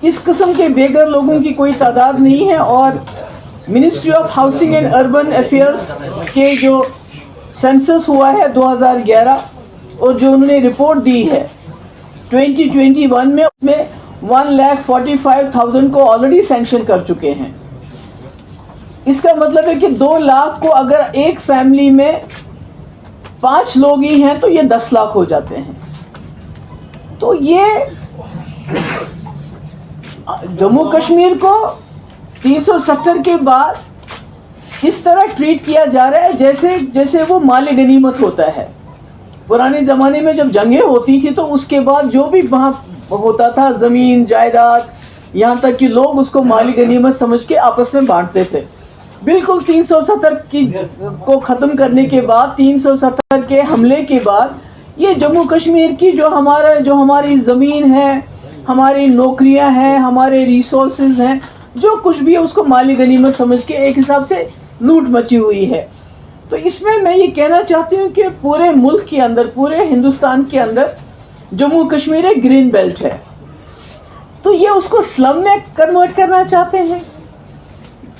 اس قسم کے بے گھر لوگوں کی کوئی تعداد نہیں ہے. اور ministry of housing and urban affairs کے جو سینسس ہوا ہے 2011 اور جو انہوں نے رپورٹ دی ہے 2021 میں، اس میں 1,45,000 کو آلریڈی سینکشن کر چکے ہیں. اس کا مطلب ہے کہ 2 لاکھ کو اگر ایک فیملی میں 5 لوگ ہی ہیں تو یہ 10 لاکھ ہو جاتے ہیں. تو یہ جموں کشمیر کو 370 کے بعد اس طرح ٹریٹ کیا جا رہا ہے جیسے وہ مال غنیمت ہوتا ہے. پرانے زمانے میں جب جنگیں ہوتی تھی تو اس کے بعد جو بھی وہاں ہوتا تھا زمین جائیداد یہاں تک کہ لوگ اس کو مالی غنیمت سمجھ کے آپس میں بانٹتے تھے. بالکل 370 کو ختم کرنے کے بعد 370 کے حملے کے بعد یہ جموں کشمیر کی جو ہماری زمین ہے، ہماری نوکریاں ہیں، ہمارے ریسورسز ہیں، جو کچھ بھی ہے اس کو مالی غنیمت سمجھ کے ایک حساب سے لوٹ مچی ہوئی ہے. تو اس میں یہ کہنا چاہتی ہوں کہ پورے ملک کے اندر، پورے ہندوستان کے اندر جموں کشمیر ایک گرین بیلٹ ہے. تو یہ اس کو سلم میں کنورٹ کرنا چاہتے ہیں.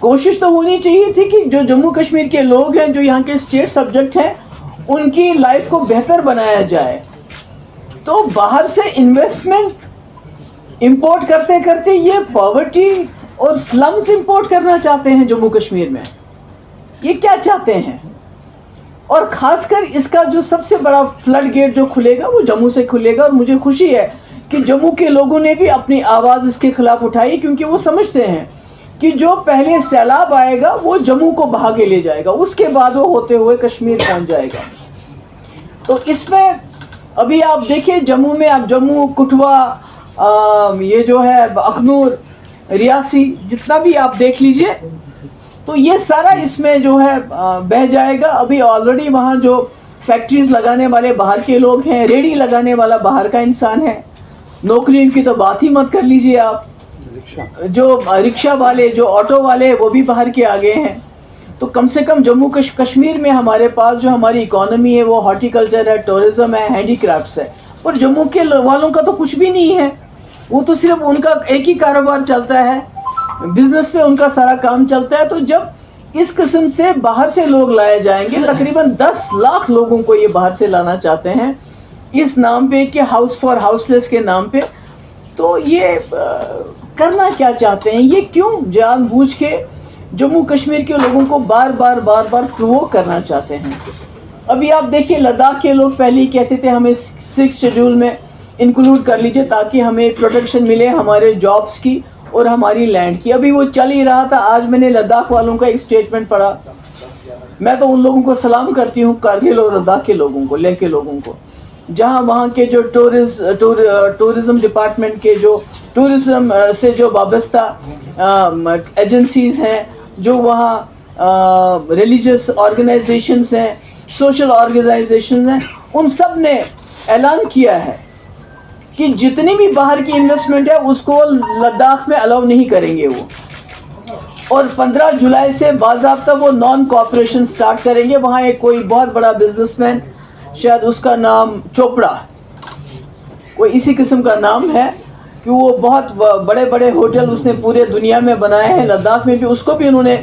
کوشش تو ہونی چاہیے تھی کہ جو جموں کشمیر کے لوگ ہیں، جو یہاں کے اسٹیٹ سبجیکٹ ہیں، ان کی لائف کو بہتر بنایا جائے. تو باہر سے انویسٹمنٹ امپورٹ کرتے کرتے یہ پاورٹی اور سلمز امپورٹ کرنا چاہتے ہیں جموں کشمیر میں. یہ کیا چاہتے ہیں؟ اور خاص کر اس کا جو سب سے بڑا فلڈ گیٹ جو کھلے گا وہ جموں سے کھلے گا. اور مجھے خوشی ہے کہ جموں کے لوگوں نے بھی اپنی آواز اس کے خلاف اٹھائی، کیونکہ وہ سمجھتے ہیں کہ جو پہلے سیلاب آئے گا وہ جموں کو بہا کے لے جائے گا، اس کے بعد وہ ہوتے ہوئے کشمیر پہنچ جائے گا. تو اس میں ابھی آپ دیکھیں جموں میں، آپ جموں، کٹھوا، یہ جو ہے اخنور، ریاسی، جتنا بھی آپ دیکھ لیجئے تو یہ سارا اس میں جو ہے بہ جائے گا. ابھی آلریڈی وہاں جو فیکٹریز لگانے والے باہر کے لوگ ہیں، ریڑھی لگانے والا باہر کا انسان ہے، نوکریوں کی تو بات ہی مت کر لیجئے آپ. جو رکشہ والے، جو آٹو والے، وہ بھی باہر کے آگے ہیں. تو کم سے کم جموں کشمیر میں ہمارے پاس جو ہماری اکانومی ہے وہ ہارٹیکلچر ہے، ٹورزم ہے، ہینڈی کرافٹس ہے. اور جموں کے والوں کا تو کچھ بھی نہیں ہے. وہ تو صرف ان کا ایک ہی کاروبار چلتا ہے، بزنس پہ ان کا سارا کام چلتا ہے. تو جب اس قسم سے باہر سے لوگ لائے جائیں گے، تقریباً 10 لاکھ لوگوں کو یہ باہر سے لانا چاہتے ہیں اس نام پہ کہ ہاؤس فار ہاؤس لیس کے نام پہ. تو یہ کرنا کیا چاہتے ہیں؟ یہ کیوں جان بوجھ کے جموں کشمیر کے لوگوں کو بار بار پرووک کرنا چاہتے ہیں؟ ابھی آپ دیکھیے لداخ کے لوگ پہلے ہی کہتے تھے ہمیں 6 شیڈول میں انکلوڈ کر لیجئے تاکہ ہمیں پروٹیکشن ملے ہمارے جابز کی اور ہماری لینڈ کی. ابھی وہ چل ہی رہا تھا. آج میں نے لداخ والوں کا ایک اسٹیٹمنٹ پڑھا. میں تو ان لوگوں کو سلام کرتی ہوں، کارگل اور لداخ کے لوگوں کو، لیہ کے لوگوں کو، جہاں وہاں کے جو ٹورزم ڈپارٹمنٹ کے جو ٹورزم سے جو وابستہ ایجنسیز ہیں، جو وہاں ریلیجس آرگنائزیشنز ہیں، سوشل آرگنائزیشنز ہیں، ان سب نے اعلان کیا ہے کہ جتنی بھی باہر کی انویسٹمنٹ ہے اس کو لداخ میں الاؤ نہیں کریں گے وہ. اور 15 جولائی سے باضابطہ وہ نان کوآپریشن سٹارٹ کریں گے. وہاں ایک کوئی بہت بڑا بزنس مین، شاید اس کا نام چوپڑا، کوئی اسی قسم کا نام ہے، کہ وہ بہت بڑے بڑے ہوٹل اس نے پورے دنیا میں بنائے ہیں. لداخ میں بھی اس کو بھی انہوں نے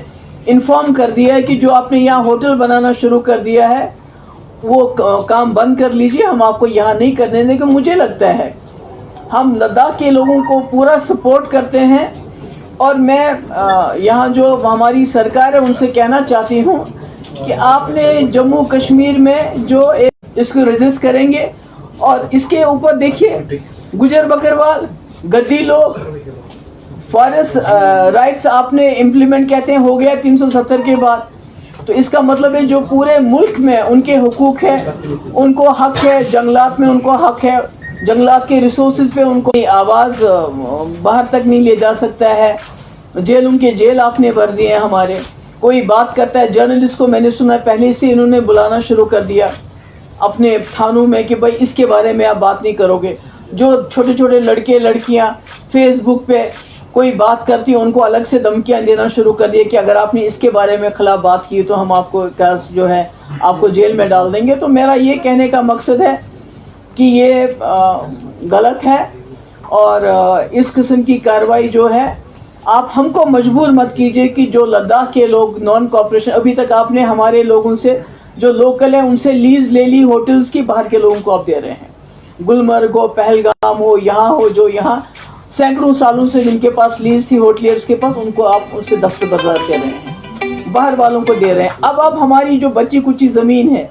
انفارم کر دیا ہے کہ جو آپ نے یہاں ہوٹل بنانا شروع کر دیا ہے وہ کام بند کر لیجئے، ہم آپ کو یہاں نہیں کرنے دیں گے. مجھے لگتا ہے ہم لداخ کے لوگوں کو پورا سپورٹ کرتے ہیں. اور میں یہاں جو ہماری سرکار ہے ان سے کہنا چاہتی ہوں کہ آپ نے جموں کشمیر میں جو اس کو رجسٹر کریں گے، اور اس کے اوپر دیکھیے گجر بکروال، گدی لوگ، فارسٹ رائٹس آپ نے امپلیمنٹ کہتے ہیں ہو گیا 370 کے بعد. تو اس کا مطلب ہے جو پورے ملک میں ان کے حقوق ہے، ان کو حق ہے، جنگلات میں ان کو حق ہے، جنگلات کے ریسورسز پہ ان کو آواز باہر تک نہیں لے جا سکتا ہے. جیل، ان کے جیل آپ نے بھر دیے ہیں. ہمارے کوئی بات کرتا ہے جرنلسٹ کو، میں نے سنا پہلے سے انہوں نے بلانا شروع کر دیا اپنے تھانوں میں کہ بھائی اس کے بارے میں آپ بات نہیں کرو گے. جو چھوٹے چھوٹے لڑکے لڑکیاں فیس بک پہ کوئی بات کرتی ہیں ان کو الگ سے دھمکیاں دینا شروع کر دیا کہ اگر آپ نے اس کے بارے میں خلاف بات کی تو ہم آپ کو جو ہے آپ کو جیل میں ڈال دیں گے. تو میرا یہ کہنے کا مقصد ہے کہ یہ غلط ہے. اور اس قسم کی کارروائی جو ہے آپ ہم کو مجبور مت کیجئے کہ جو لداخ کے لوگ نان کوآپریشن، ابھی تک آپ نے ہمارے لوگوں سے جو لوکل ہیں ان سے لیز لے لی ہوٹلز کی، باہر کے لوگوں کو آپ دے رہے ہیں، گلمرگ ہو، پہلگام ہو، یہاں ہو، جو یہاں سینکڑوں سالوں سے جن کے پاس لیز تھی ہوٹلیئرز کے پاس، ان کو آپ اس سے دستبردار کر رہے ہیں، باہر والوں کو دے رہے ہیں۔ اب آپ ہماری جو بچی کچی زمین ہے،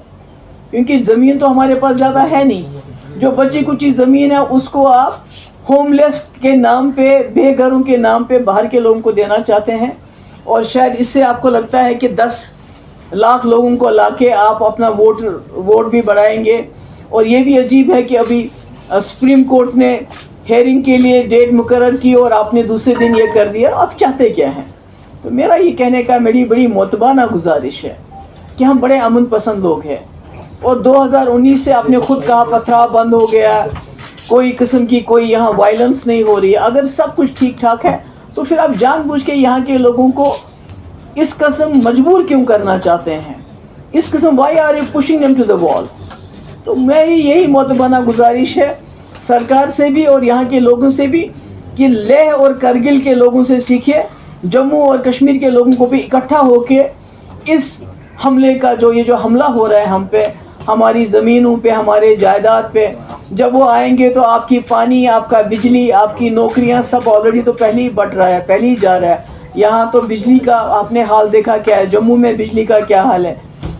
کیونکہ زمین تو ہمارے پاس زیادہ ہے نہیں، جو بچی کچی زمین ہے اس کو آپ ہوم لیس کے نام پہ، بے گھروں کے نام پہ باہر کے لوگوں کو دینا چاہتے ہیں، اور شاید اس سے آپ کو لگتا ہے کہ 10 لاکھ لوگوں کو لا کے آپ اپنا ووٹ بھی بڑھائیں گے۔ اور یہ بھی عجیب ہے کہ ابھی سپریم کورٹ نے ہیئرنگ کے لیے ڈیٹ مقرر کی اور آپ نے دوسرے دن یہ کر دیا، آپ چاہتے کیا ہیں؟ تو میرا یہ کہنے کا میری بڑی معتبانہ گزارش ہے کہ ہم بڑے امن پسند لوگ ہیں، اور 2019 سے آپ نے خود کہا پتھراؤ بند ہو گیا، کوئی قسم کی کوئی یہاں وائلنس نہیں ہو رہی ہے۔ اگر سب کچھ ٹھیک ٹھاک ہے تو پھر آپ جان بوجھ کے یہاں کے لوگوں کو اس قسم مجبور کیوں کرنا چاہتے ہیں؟ اس قسم why are you pushing them to the wall؟ تو میری یہی معتبانہ گزارش ہے سرکار سے بھی اور یہاں کے لوگوں سے بھی کہ لیہ اور کرگل کے لوگوں سے سیکھے، جموں اور کشمیر کے لوگوں کو بھی اکٹھا ہو کے اس حملے کا یہ جو حملہ ہو رہا ہے ہم پہ، ہماری زمینوں پہ، ہمارے جائیداد پہ، جب وہ آئیں گے تو آپ کی پانی، آپ کا بجلی، آپ کی نوکریاں سب آلریڈی تو پہلے ہی بٹ رہا ہے، پہلے ہی جا رہا ہے۔ یہاں تو بجلی کا آپ نے حال دیکھا کیا ہے، جموں میں بجلی کا کیا حال ہے۔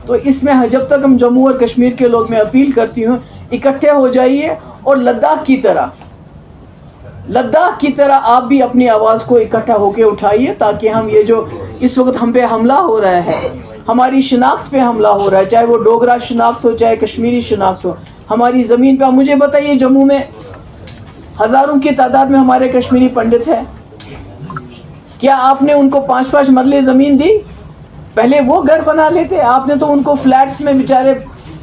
تو اس میں جب تک ہم جموں اور کشمیر کے لوگ، میں اپیل کرتی ہوں اکٹھے ہو جائیے، اور لداخ کی طرح آپ بھی اپنی آواز کو اکٹھا ہو کے اٹھائیے، تاکہ ہم یہ جو اس وقت ہم پہ حملہ ہو رہا ہے، ہماری شناخت پہ حملہ ہو رہا ہے، چاہے وہ ڈوگرا شناخت ہو، چاہے کشمیری شناخت ہو، ہماری زمین پہ۔ مجھے بتائیے جموں میں ہزاروں کی تعداد میں ہمارے کشمیری پنڈت ہیں، کیا آپ نے ان کو 5-5 مرلے زمین دی؟ پہلے وہ گھر بنا لیتے، آپ نے تو ان کو فلیٹس میں بیچارے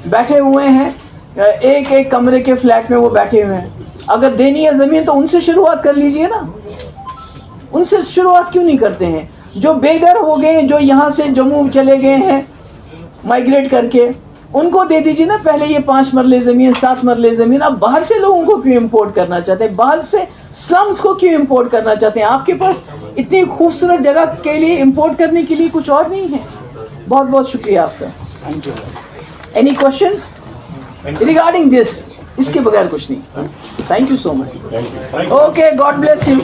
بیٹھے ہوئے ہیں، ایک ایک کمرے کے فلیٹ میں وہ بیٹھے ہوئے ہیں۔ اگر دینی ہے زمین تو ان سے شروعات کر لیجئے نا، ان سے شروعات کیوں نہیں کرتے ہیں؟ جو بے گھر ہو گئے ہیں، جو یہاں سے جموں چلے گئے ہیں مائگریٹ کر کے، ان کو دے دیجیے نا پہلے یہ 5 مرلے زمین، 7 مرلے زمین۔ آپ باہر سے لوگوں کو کیوں امپورٹ کرنا چاہتے ہیں؟ باہر سے سلمز کو کیوں امپورٹ کرنا چاہتے ہیں؟ آپ کے پاس اتنی خوبصورت جگہ کے لیے امپورٹ کرنے کے لیے کچھ اور نہیں ہے۔ بہت بہت شکریہ آپ کا۔ Any questions regarding this? اس کے بغیر کچھ نہیں۔ Thank you so much. Okay, God bless you.